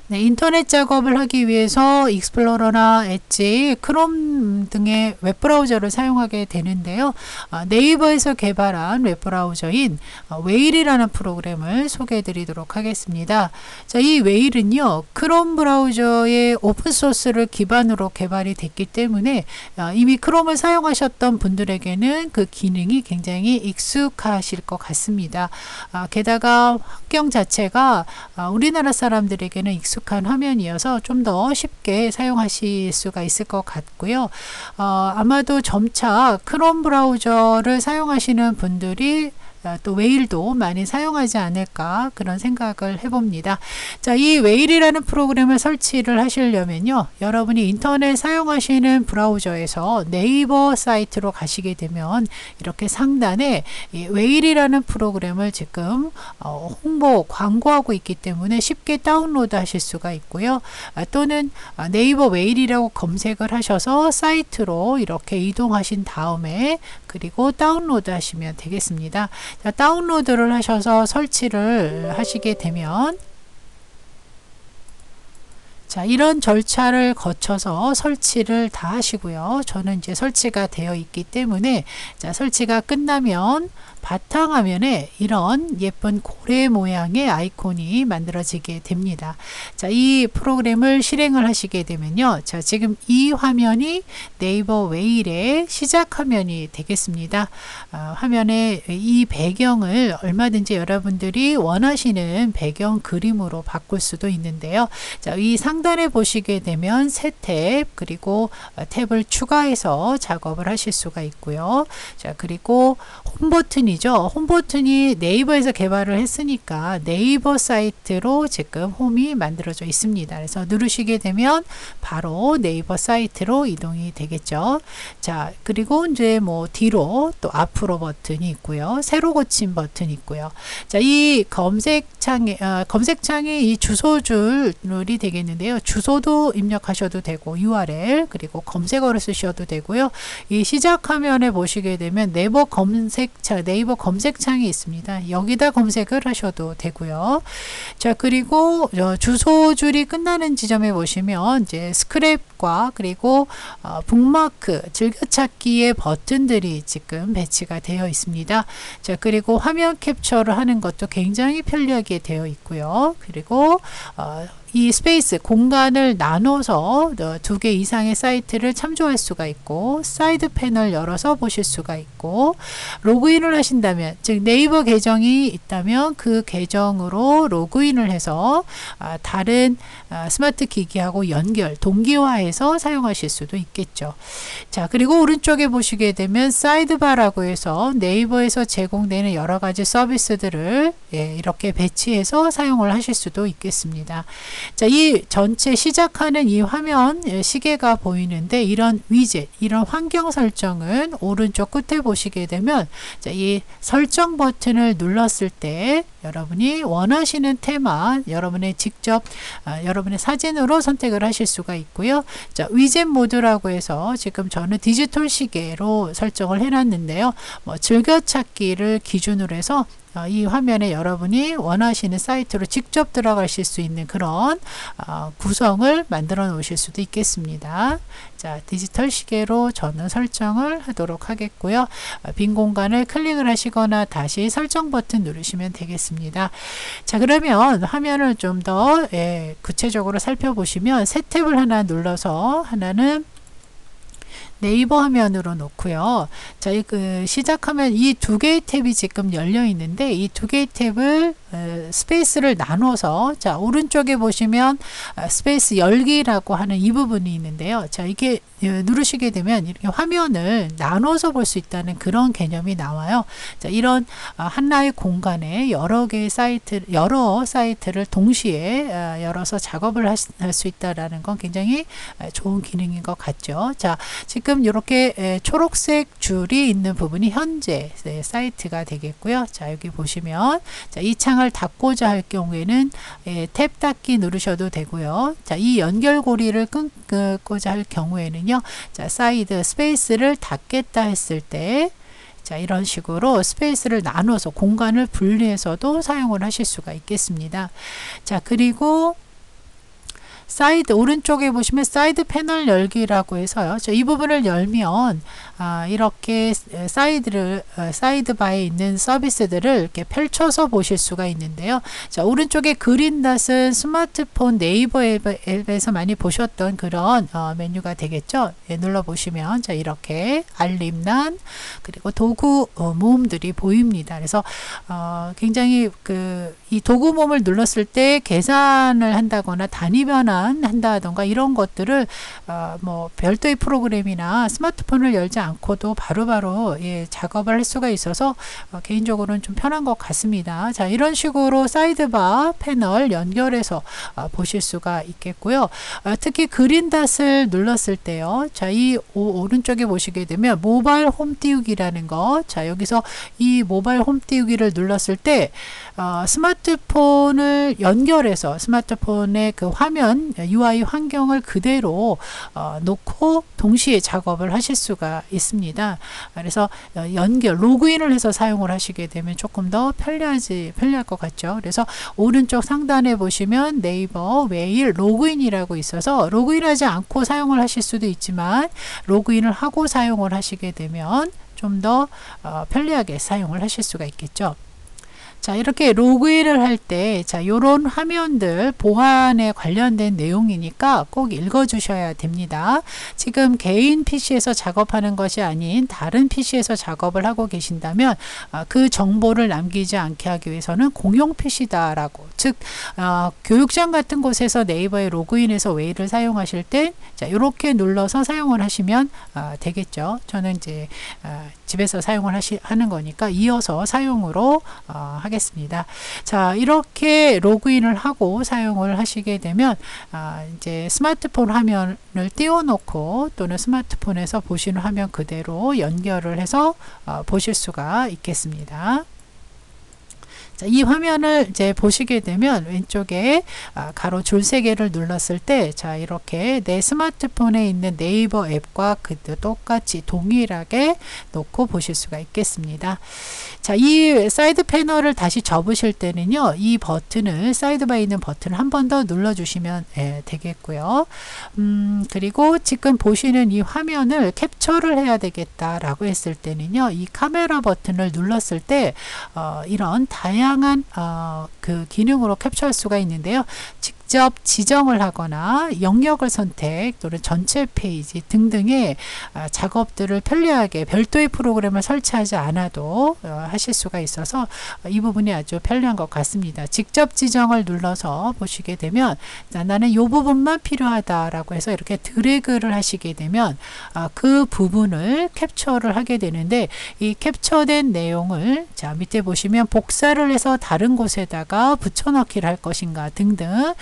네, 인터넷 작업을 하기 위해서 익스플로러나 엣지, 크롬 등의 웹브라우저를 사용하게 되는데요. 네이버에서 개발한 웹브라우저인 웨일이라는 프로그램을 소개해 드리도록 하겠습니다. 자, 이 웨일은요, 크롬 브라우저의 오픈소스를 기반으로 개발이 됐기 때문에 이미 크롬을 사용하셨던 분들에게는 그 기능이 굉장히 익숙하실 것 같습니다. 게다가 환경 자체가 우리나라 사람들에게는 익숙한 화면이어서 좀 더 쉽게 사용하실 수가 있을 것 같고요. 아마도 점차 크롬 브라우저를 사용하시는 분들이 또 웨일도 많이 사용하지 않을까 그런 생각을 해봅니다. 자, 이 웨일이라는 프로그램을 설치를 하시려면요, 여러분이 인터넷 사용하시는 브라우저에서 네이버 사이트로 가시게 되면 이렇게 상단에 이 웨일이라는 프로그램을 지금 광고하고 있기 때문에 쉽게 다운로드 하실 수가 있고요. 또는 네이버 웨일이라고 검색을 하셔서 사이트로 이렇게 이동하신 다음에 그리고 다운로드 하시면 되겠습니다. 자, 다운로드를 하셔서 설치를 하시게 되면 자, 이런 절차를 거쳐서 설치를 다 하시고요. 저는 이제 설치가 되어 있기 때문에 자, 설치가 끝나면 바탕화면에 이런 예쁜 고래 모양의 아이콘이 만들어지게 됩니다. 자, 이 프로그램을 실행을 하시게 되면요. 자, 지금 이 화면이 네이버 웨일의 시작 화면이 되겠습니다. 화면에 이 배경을 얼마든지 여러분들이 원하시는 배경 그림으로 바꿀 수도 있는데요. 자, 이 상단에 보시게 되면 새 탭, 그리고 탭을 추가해서 작업을 하실 수가 있고요. 자, 그리고 홈 버튼이 홈 버튼이 네이버에서 개발을 했으니까 네이버 사이트로 지금 홈이 만들어져 있습니다. 그래서 누르시게 되면 바로 네이버 사이트로 이동이 되겠죠. 자, 그리고 이제 뭐 뒤로 또 앞으로 버튼이 있고요. 새로 고침 버튼이 있고요. 자, 이 검색창에 이 주소줄이 되겠는데요. 주소도 입력하셔도 되고 URL, 그리고 검색어를 쓰셔도 되고요. 이 시작 화면에 보시게 되면 네이버 검색창이 있습니다. 여기다 검색을 하셔도 되고요. 자, 그리고 주소줄이 끝나는 지점에 보시면 이제 스크랩과 그리고 북마크, 즐겨찾기의 버튼들이 지금 배치가 되어 있습니다. 자, 그리고 화면 캡처를 하는 것도 굉장히 편리하게 되어 있고요. 그리고 이 스페이스 공간을 나눠서 2개 이상의 사이트를 참조할 수가 있고, 사이드 패널 열어서 보실 수가 있고, 로그인을 하신다면, 즉 네이버 계정이 있다면 그 계정으로 로그인을 해서 다른 스마트 기기하고 연결, 동기화해서 사용하실 수도 있겠죠. 자, 그리고 오른쪽에 보시게 되면 사이드바라고 해서 네이버에서 제공되는 여러 가지 서비스들을 이렇게 배치해서 사용을 하실 수도 있겠습니다. 자, 이 전체 시작하는 이 화면 시계가 보이는데 이런 위젯, 이런 환경 설정은 오른쪽 끝에 보시게 되면 자, 이 설정 버튼을 눌렀을 때 여러분이 원하시는 테마, 여러분의 직접 여러분의 사진으로 선택을 하실 수가 있고요. 자, 위젯 모드라고 해서 지금 저는 디지털 시계로 설정을 해놨는데요. 즐겨찾기를 기준으로 해서 이 화면에 여러분이 원하시는 사이트로 직접 들어가실 수 있는 그런 구성을 만들어 놓으실 수도 있겠습니다. 자, 디지털 시계로 저는 설정을 하도록 하겠고요. 빈 공간을 클릭을 하시거나 다시 설정 버튼 누르시면 되겠습니다. 자, 그러면 화면을 좀 더 구체적으로 살펴보시면 새 탭을 하나 눌러서 하나는 네이버 화면으로 놓고요. 자, 시작하면 이 2개의 탭이 지금 열려 있는데 이 2개의 탭을 스페이스를 나눠서 자, 오른쪽에 보시면 스페이스 열기라고 하는 이 부분이 있는데요. 자, 이게 누르시게 되면 이렇게 화면을 나눠서 볼 수 있다는 그런 개념이 나와요. 자, 이런 하나의 공간에 여러 사이트를 동시에 열어서 작업을 할 수 있다라는 건 굉장히 좋은 기능인 것 같죠. 자, 지금 이렇게 초록색 줄이 있는 부분이 현재 사이트가 되겠고요. 자, 여기 보시면 자, 이 창을 닫고자 할 경우에는 탭 닫기 누르셔도 되고요. 자, 이 연결고리를 끊고자 할 경우에는요. 자, 사이드 스페이스를 닫겠다 했을 때 자, 이런 식으로 스페이스를 나눠서 공간을 분리해서도 사용을 하실 수가 있겠습니다. 자, 그리고 사이드 오른쪽에 보시면 사이드 패널 열기라고 해서요. 이 부분을 열면 이렇게 사이드바에 있는 서비스들을 이렇게 펼쳐서 보실 수가 있는데요. 자, 오른쪽에 그린닷은 스마트폰 네이버 앱에서 많이 보셨던 그런 메뉴가 되겠죠. 예, 눌러보시면 자, 이렇게 알림란 그리고 도구 모음들이 보입니다. 그래서 굉장히 이 도구 모음을 눌렀을 때 계산을 한다거나 단위 변환 한다던가 이런 것들을 뭐 별도의 프로그램이나 스마트폰을 열지 않고도 바로바로 예, 작업을 할 수가 있어서 개인적으로는 좀 편한 것 같습니다. 자, 이런 식으로 사이드바 패널 연결해서 보실 수가 있겠고요. 특히 그린닷을 눌렀을 때요. 자, 이 오른쪽에 보시게 되면 모바일 홈 띄우기라는 거. 자, 여기서 이 모바일 홈 띄우기를 눌렀을 때 스마트폰을 연결해서 스마트폰의 그 화면 UI 환경을 그대로 놓고 동시에 작업을 하실 수가 있습니다. 그래서 로그인을 해서 사용을 하시게 되면 조금 더 편리할 것 같죠. 그래서 오른쪽 상단에 보시면 네이버 메일 로그인이라고 있어서 로그인하지 않고 사용을 하실 수도 있지만 로그인을 하고 사용을 하시게 되면 좀 더 편리하게 사용을 하실 수가 있겠죠. 자, 이렇게 로그인을 할 때, 자, 요런 화면들 보안에 관련된 내용이니까 꼭 읽어 주셔야 됩니다. 지금 개인 PC에서 작업하는 것이 아닌 다른 PC에서 작업을 하고 계신다면, 그 정보를 남기지 않게 하기 위해서는 공용 PC다라고, 즉, 교육장 같은 곳에서 네이버에 로그인해서 웨이를 사용하실 때, 자, 요렇게 눌러서 사용을 하시면 되겠죠. 저는 이제, 집에서 사용을 하는 거니까 이어서 사용으로 하겠습니다. 자, 이렇게 로그인을 하고 사용을 하시게 되면 이제 스마트폰 화면을 띄워놓고 또는 스마트폰에서 보시는 화면 그대로 연결을 해서 보실 수가 있겠습니다. 자, 이 화면을 이제 보시게 되면 왼쪽에 가로 줄 3개를 눌렀을 때, 자, 이렇게 내 스마트폰에 있는 네이버 앱과 똑같이 동일하게 놓고 보실 수가 있겠습니다. 자, 이 사이드 패널을 다시 접으실 때는요, 이 버튼을, 사이드바에 있는 버튼을 한 번 더 눌러주시면 되겠고요. 그리고 지금 보시는 이 화면을 캡처를 해야 되겠다라고 했을 때는요, 이 카메라 버튼을 눌렀을 때, 이런 다양한 그 기능으로 캡처할 수가 있는데요. 직접 지정을 하거나 영역을 선택 또는 전체 페이지 등등의 작업들을 편리하게 별도의 프로그램을 설치하지 않아도 하실 수가 있어서 이 부분이 아주 편리한 것 같습니다. 직접 지정을 눌러서 보시게 되면 나는 이 부분만 필요하다라고 해서 이렇게 드래그를 하시게 되면 그 부분을 캡처를 하게 되는데, 이 캡처된 내용을 자, 밑에 보시면 복사를 해서 다른 곳에다가 붙여넣기를 할 것인가 등등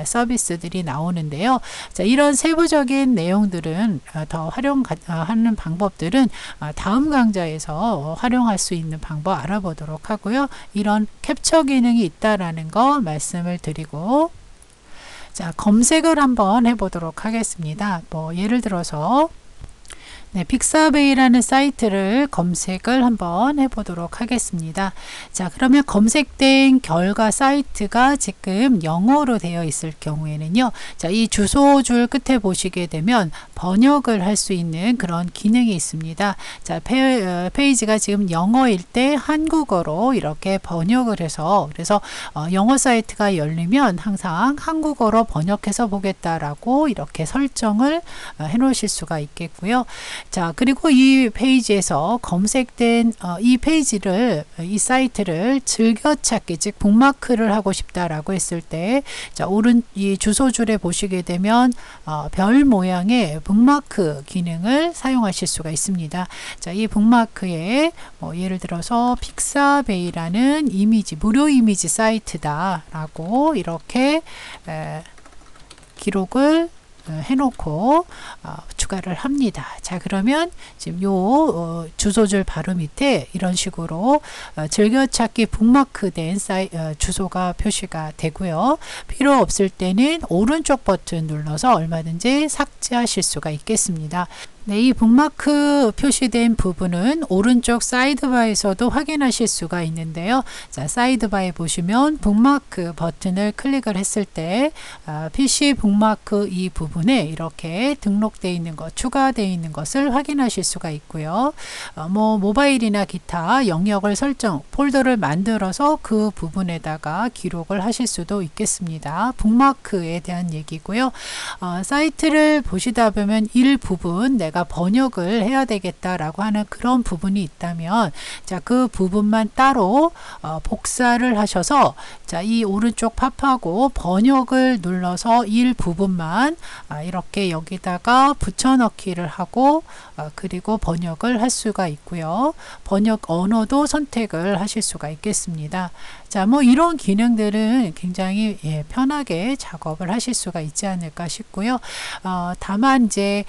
서비스들이 나오는데요. 자, 이런 세부적인 내용들은 더 활용하는 방법들은 다음 강좌에서 활용할 수 있는 방법 알아보도록 하고요. 이런 캡처 기능이 있다라는 거 말씀을 드리고, 자, 검색을 한번 해보도록 하겠습니다. 뭐 예를 들어서 픽사베이라는 사이트를 검색을 한번 해보도록 하겠습니다. 자, 그러면 검색된 결과 사이트가 지금 영어로 되어 있을 경우에는요, 자, 이 주소줄 끝에 보시게 되면 번역을 할 수 있는 그런 기능이 있습니다. 자, 페이지가 지금 영어일 때 한국어로 이렇게 번역을 해서, 그래서 영어 사이트가 열리면 항상 한국어로 번역해서 보겠다라고 이렇게 설정을 해 놓으실 수가 있겠고요. 자, 그리고 이 페이지에서 검색된 이 사이트를 즐겨찾기, 즉 북마크를 하고 싶다라고 했을 때, 자, 이 주소줄에 보시게 되면 별 모양의 북마크 기능을 사용하실 수가 있습니다. 자, 이 북마크에 예를 들어서 픽사베이라는 무료 이미지 사이트다라고 이렇게 기록을 해놓고 추가를 합니다. 자, 그러면 지금 요 주소줄 바로 밑에 이런 식으로 즐겨찾기 북마크된 주소가 표시가 되고요. 필요 없을 때는 오른쪽 버튼 눌러서 얼마든지 삭제하실 수가 있겠습니다. 네, 이 북마크 표시된 부분은 오른쪽 사이드바에서도 확인하실 수가 있는데요. 자, 사이드바에 보시면 북마크 버튼을 클릭을 했을 때 PC 북마크 이 부분에 이렇게 등록되어 있는 것, 추가되어 있는 것을 확인하실 수가 있고요. 모바일이나 기타 영역을 설정, 폴더를 만들어서 그 부분에다가 기록을 하실 수도 있겠습니다. 북마크에 대한 얘기고요. 사이트를 보시다 보면 일부분 내가 번역을 해야 되겠다라고 하는 그런 부분이 있다면, 자, 그 부분만 따로 복사를 하셔서, 자, 이 오른쪽 팝하고 번역을 눌러서 일부분만 이렇게 여기다가 붙여넣기를 하고 그리고 번역을 할 수가 있고요. 번역 언어도 선택을 하실 수가 있겠습니다. 자, 이런 기능들은 굉장히 편하게 작업을 하실 수가 있지 않을까 싶고요. 다만 이제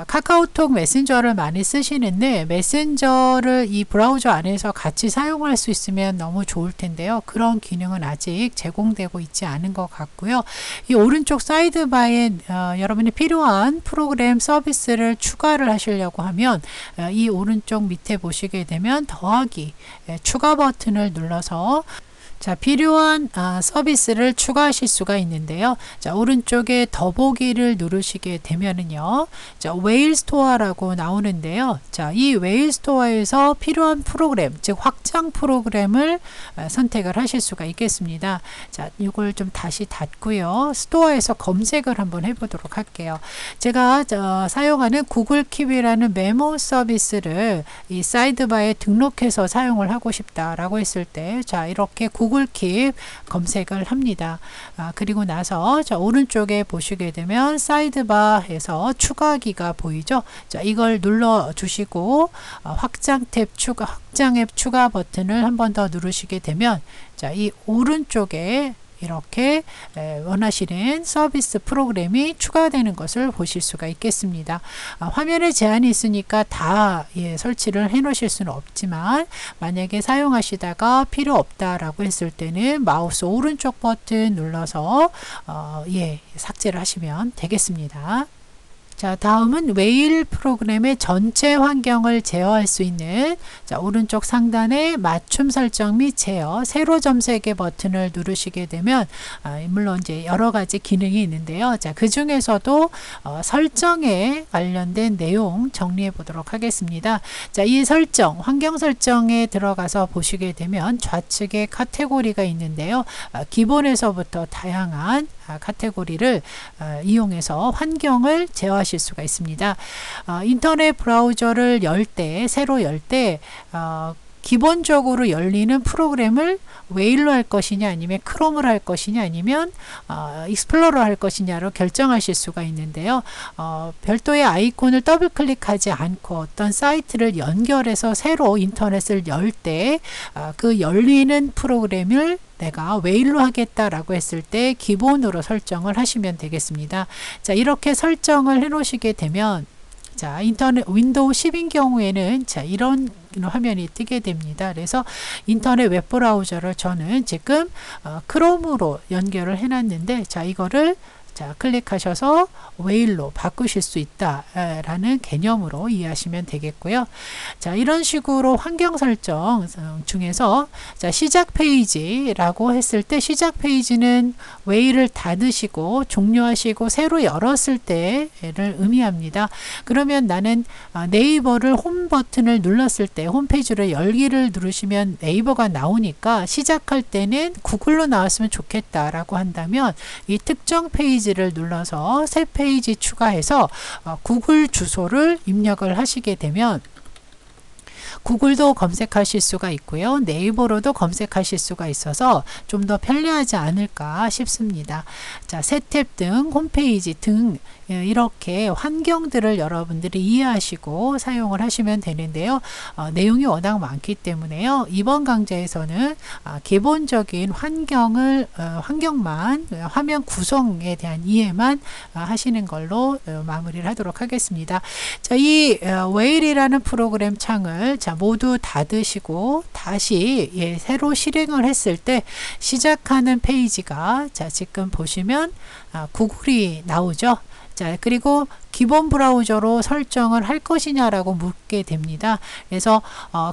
카카오톡 메신저를 많이 쓰시는데, 메신저를 이 브라우저 안에서 같이 사용할 수 있으면 너무 좋을 텐데요. 그런 기능은 아직 제공되고 있지 않은 것 같고요. 이 오른쪽 사이드바에 여러분이 필요한 프로그램 서비스를 추가를 하시려고 하면 이 오른쪽 밑에 보시게 되면 더하기 추가 버튼을 눌러서 자, 필요한 서비스를 추가하실 수가 있는데요. 자, 오른쪽에 더보기를 누르시게 되면은요. 자, 웨일 스토어라고 나오는데요. 자, 이 웨일 스토어에서 필요한 프로그램, 즉 확장 프로그램을 선택을 하실 수가 있겠습니다. 자, 이걸 좀 다시 닫고요. 스토어에서 검색을 한번 해보도록 할게요. 제가 사용하는 구글 킵이라는 메모 서비스를 이 사이드바에 등록해서 사용을 하고 싶다라고 했을 때, 자, 이렇게 구글 킵 검색을 합니다. 그리고 나서 자, 오른쪽에 보시게 되면 사이드바에서 추가하기가 보이죠. 자, 이걸 눌러 주시고 확장 탭 추가, 확장 앱 추가 버튼을 한 번 더 누르시게 되면, 자, 이 오른쪽에 이렇게 원하시는 서비스 프로그램이 추가되는 것을 보실 수가 있겠습니다. 화면에 제한이 있으니까 다 설치를 해 놓으실 수는 없지만, 만약에 사용하시다가 필요 없다라고 했을 때는 마우스 오른쪽 버튼 눌러서 삭제를 하시면 되겠습니다. 자, 다음은 웨일 프로그램의 전체 환경을 제어할 수 있는, 자, 오른쪽 상단에 맞춤 설정 및 제어, 세로 점 3개 버튼을 누르시게 되면 물론 이제 여러 가지 기능이 있는데요. 자, 그 중에서도 설정에 관련된 내용 정리해 보도록 하겠습니다. 자, 이 설정, 환경 설정에 들어가서 보시게 되면 좌측에 카테고리가 있는데요. 기본에서부터 다양한 카테고리를 이용해서 환경을 제어하실 수가 있습니다. 인터넷 브라우저를 열 때, 새로 열 때 기본적으로 열리는 프로그램을 웨일로 할 것이냐, 아니면 크롬을 할 것이냐, 아니면 익스플로러 할 것이냐로 결정하실 수가 있는데요. 별도의 아이콘을 더블 클릭하지 않고 어떤 사이트를 연결해서 새로 인터넷을 열 때 그 열리는 프로그램을 내가 웨일로 하겠다라고 했을 때 기본으로 설정을 하시면 되겠습니다. 자, 이렇게 설정을 해 놓으시게 되면, 자, 인터넷 윈도우 10인 경우에는 자, 이런 화면이 뜨게 됩니다. 그래서 인터넷 웹브라우저를 저는 지금 크롬으로 연결을 해 놨는데, 자, 이거를 자, 클릭하셔서 웨일로 바꾸실 수 있다라는 개념으로 이해하시면 되겠고요. 자, 이런 식으로 환경 설정 중에서 자, 시작 페이지라고 했을 때, 시작 페이지는 웨일을 닫으시고 종료하시고 새로 열었을 때를 의미합니다. 그러면 나는 네이버를 홈 버튼을 눌렀을 때 홈페이지를 열기를 누르시면 네이버가 나오니까 시작할 때는 구글로 나왔으면 좋겠다라고 한다면, 이 특정 페이지를 눌러서 새 페이지 추가해서 구글 주소를 입력을 하시게 되면 구글도 검색하실 수가 있고요. 네이버로도 검색하실 수가 있어서 좀 더 편리하지 않을까 싶습니다. 자, 새 탭 등 홈페이지 등 이렇게 환경들을 여러분들이 이해하시고 사용을 하시면 되는데요. 내용이 워낙 많기 때문에요. 이번 강좌에서는 기본적인 환경만, 화면 구성에 대한 이해만 하시는 걸로 마무리를 하도록 하겠습니다. 자, 이 웨일이라는 프로그램 창을 자, 모두 닫으시고 다시 새로 실행을 했을 때 시작하는 페이지가, 자, 지금 보시면 구글이 나오죠. 자, 그리고 기본 브라우저로 설정을 할 것이냐라고 묻게 됩니다. 그래서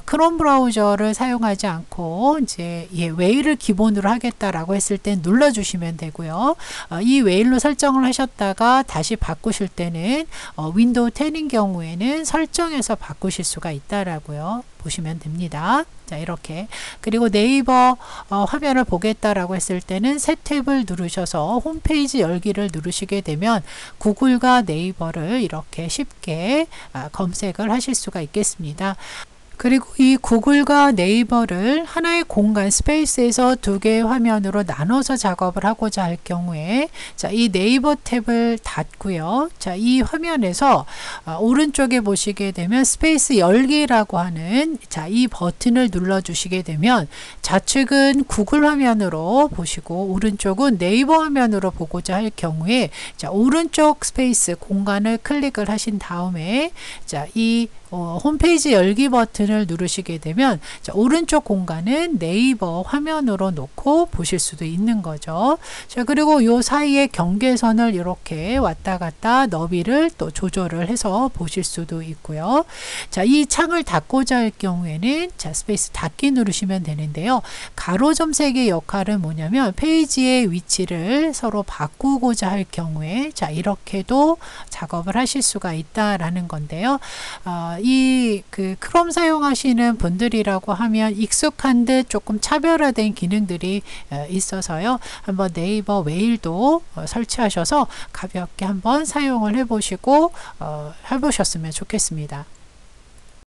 크롬 브라우저를 사용하지 않고 이제 웨일을 기본으로 하겠다라고 했을 때 눌러주시면 되고요. 이 웨일로 설정을 하셨다가 다시 바꾸실 때는 윈도우 10인 경우에는 설정에서 바꾸실 수가 있다라고요. 보시면 됩니다. 자, 이렇게. 그리고 네이버 화면을 보겠다라고 했을 때는 새 탭을 누르셔서 홈페이지 열기를 누르시게 되면 구글과 네이버를 이렇게 쉽게 검색을 하실 수가 있겠습니다. 그리고 이 구글과 네이버를 하나의 공간 스페이스에서 두 개의 화면으로 나눠서 작업을 하고자 할 경우에 자, 이 네이버 탭을 닫고요. 자, 이 화면에서 오른쪽에 보시게 되면 스페이스 열기라고 하는 자, 이 버튼을 눌러 주시게 되면 좌측은 구글 화면으로 보시고 오른쪽은 네이버 화면으로 보고자 할 경우에 자, 오른쪽 스페이스 공간을 클릭을 하신 다음에 자, 이 홈페이지 열기 버튼을 누르시게 되면 자, 오른쪽 공간은 네이버 화면으로 놓고 보실 수도 있는 거죠. 자, 그리고 요 사이에 경계선을 이렇게 왔다 갔다 너비를 또 조절을 해서 보실 수도 있고요. 자, 이 창을 닫고자 할 경우에는 자, 스페이스 닫기 누르시면 되는데요. 가로 점색의 역할은 뭐냐면 페이지의 위치를 서로 바꾸고자 할 경우에 자, 이렇게도 작업을 하실 수가 있다라는 건데요. 이 크롬 사용하시는 분들이라고 하면 익숙한 듯 조금 차별화된 기능들이 있어서요. 한번 네이버 웨일도 설치하셔서 가볍게 한번 사용을 해보시고 해보셨으면 좋겠습니다.